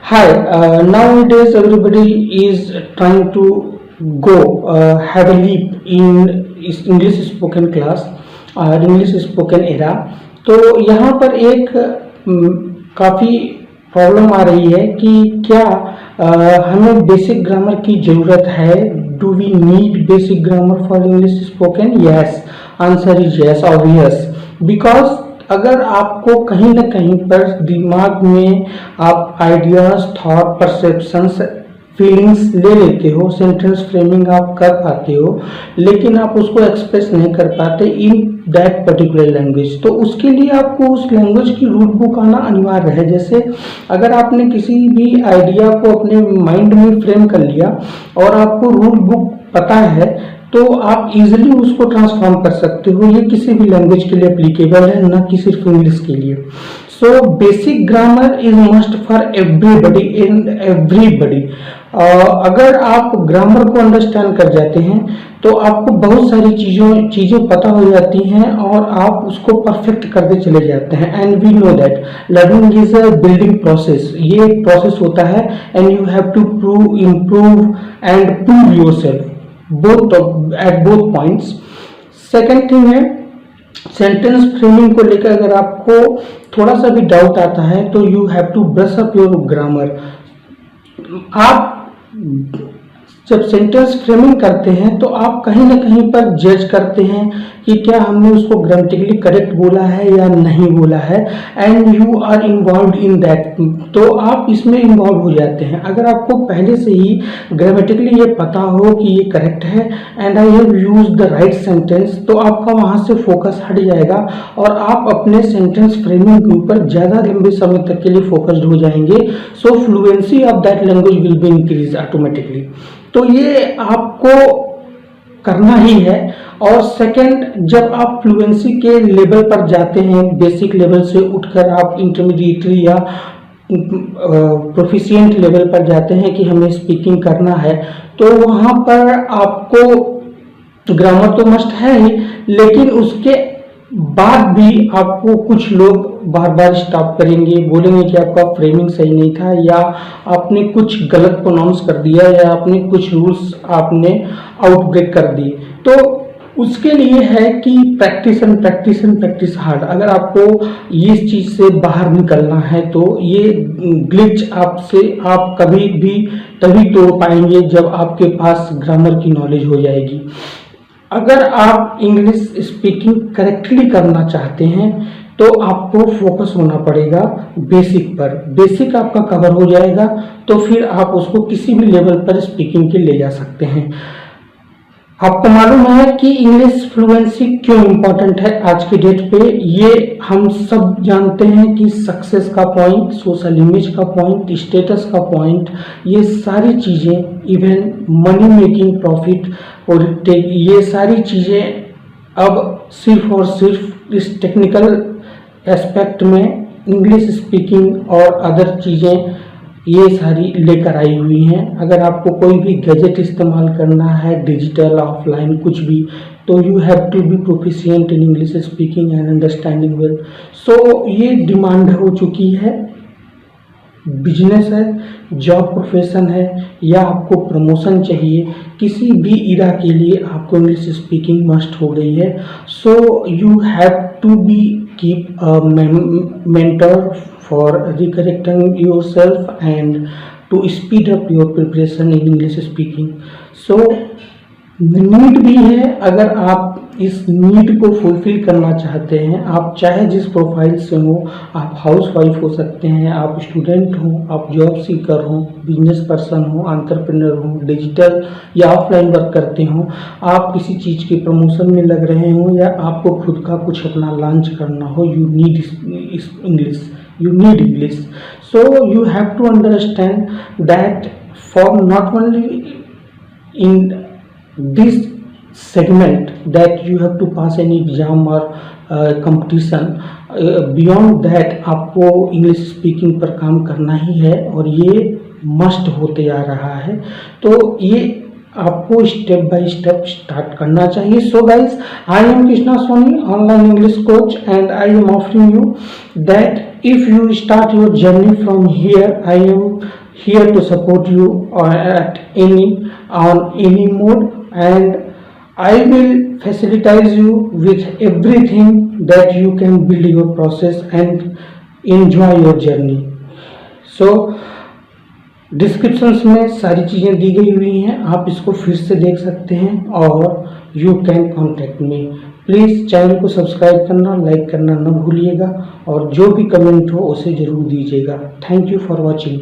Hi, nowadays everybody is trying to go have a leap in English spoken class और English spoken era. तो यहाँ पर एक काफ़ी प्रॉब्लम आ रही है कि क्या हमें बेसिक ग्रामर की ज़रूरत है। Do we need basic grammar for English spoken? Yes, answer is yes, obvious. Because अगर आपको कहीं ना कहीं पर दिमाग में आप आइडियाज, थॉट, परसेप्शंस, फीलिंग्स ले लेते हो, सेंटेंस फ्रेमिंग आप कर पाते हो, लेकिन आप उसको एक्सप्रेस नहीं कर पाते इन दैट पर्टिकुलर लैंग्वेज, तो उसके लिए आपको उस लैंग्वेज की रूट बुक आना अनिवार्य है। जैसे अगर आपने किसी भी आइडिया को अपने माइंड में फ्रेम कर लिया और आपको रूट बुक पता है, तो आप इजीली उसको ट्रांसफॉर्म कर सकते हो। ये किसी भी लैंग्वेज के लिए एप्लीकेबल है, ना कि सिर्फ इंग्लिश के लिए। So basic grammar is must for everybody and everybody. अगर आप ग्रामर को अंडरस्टैंड कर जाते हैं तो आपको बहुत सारी चीज़ें पता हो जाती हैं और आप उसको परफेक्ट करते चले जाते हैं। And we know that learning is a building process. ये एक प्रोसेस होता है and you have to improve and prove yourself both at both points। Second thing है सेंटेंस फ्रेमिंग को लेकर अगर आपको थोड़ा सा भी डाउट आता है तो you have to brush up your grammar. आप जब सेंटेंस फ्रेमिंग करते हैं तो आप कहीं ना कहीं पर जज करते हैं कि क्या हमने उसको ग्रामेटिकली करेक्ट बोला है या नहीं बोला है, and you are involve in that. तो आप इसमें इन्वॉल्व हो जाते हैं। अगर आपको पहले से ही ग्रामेटिकली ये पता हो कि ये करेक्ट है and I have use the right sentence, तो आपका वहाँ से फोकस हट जाएगा और आप अपने सेंटेंस फ्रेमिंग के ऊपर ज़्यादा लंबे समय तक के लिए फोकस्ड हो जाएंगे। So fluency of that language will be increase automatically. तो ये आपको करना ही है। और सेकंड, जब आप फ्लुएंसी के लेवल पर जाते हैं, बेसिक लेवल से उठकर आप इंटरमीडिएटरी या प्रोफिशिएंट लेवल पर जाते हैं कि हमें स्पीकिंग करना है, तो वहाँ पर आपको ग्रामर तो मस्ट है ही, लेकिन उसके बाद भी आपको कुछ लोग बार बार स्टॉप करेंगे, बोलेंगे कि आपका फ्रेमिंग सही नहीं था, या आपने कुछ गलत प्रोनाउंस कर दिया, या आपने कुछ रूल्स आपने आउटब्रेक कर दिए। तो उसके लिए है कि practice and practice and practice hard. अगर आपको ये चीज़ से बाहर निकलना है तो ये ग्लिच आपसे आप कभी भी तभी तोड़ पाएंगे जब आपके पास ग्रामर की नॉलेज हो जाएगी। अगर आप इंग्लिश स्पीकिंग करेक्टली करना चाहते हैं तो आपको फोकस होना पड़ेगा बेसिक पर। बेसिक आपका कवर हो जाएगा तो फिर आप उसको किसी भी लेवल पर स्पीकिंग के ले जा सकते हैं। आपको मालूम है कि इंग्लिश फ्लुएंसी क्यों इम्पोर्टेंट है आज की डेट पे। ये हम सब जानते हैं कि सक्सेस का पॉइंट, सोशल इमेज का पॉइंट, स्टेटस का पॉइंट, ये सारी चीज़ें, इवन मनी मेकिंग, प्रॉफिट और ये सारी चीज़ें अब सिर्फ और सिर्फ इस टेक्निकल एस्पेक्ट में इंग्लिश स्पीकिंग और अदर चीज़ें ये सारी लेकर आई हुई हैं। अगर आपको कोई भी गैजेट इस्तेमाल करना है, डिजिटल, ऑफलाइन, कुछ भी, तो you have to be proficient in English speaking and understanding well. So ये डिमांड हो चुकी है। बिजनेस है, जॉब प्रोफेशन है, या आपको प्रमोशन चाहिए, किसी भी इरा के लिए आपको इंग्लिश स्पीकिंग मस्ट हो गई है। So you have to be keep a mentor for recorrecting yourself and to speed up your preparation in English speaking। So need भी है। अगर आप इस नीड को फुलफिल करना चाहते हैं, आप चाहे जिस प्रोफाइल से हो, आप हाउस वाइफ हो सकते हैं, आप स्टूडेंट हो, आप जॉब सीकर हो, बिजनेस पर्सन हो, एंटरप्रेन्योर हो, डिजिटल या ऑफलाइन वर्क करते हो, आप किसी चीज़ के प्रमोशन में लग रहे हो, या आपको खुद का कुछ अपना लॉन्च करना हो, you need English. You need English. So you have to understand that for not only in this segment that you have to pass any exam or competition, beyond that आपको इंग्लिश स्पीकिंग पर काम करना ही है और ये must होते आ रहा है। तो ये आपको स्टेप बाय स्टेप स्टार्ट करना चाहिए। So guys, I am Krishna Soni, online English coach, and I am offering you that if you start your journey from here, I am here to support you at on any mode, and I will facilitate you with everything that you can build your process and enjoy your journey. So descriptions में सारी चीज़ें दी गई हुई हैं, आप इसको फिर से देख सकते हैं और you can contact me. Please channel को सब्सक्राइब करना, लाइक करना न भूलिएगा और जो भी कमेंट हो उसे ज़रूर दीजिएगा। Thank you for watching.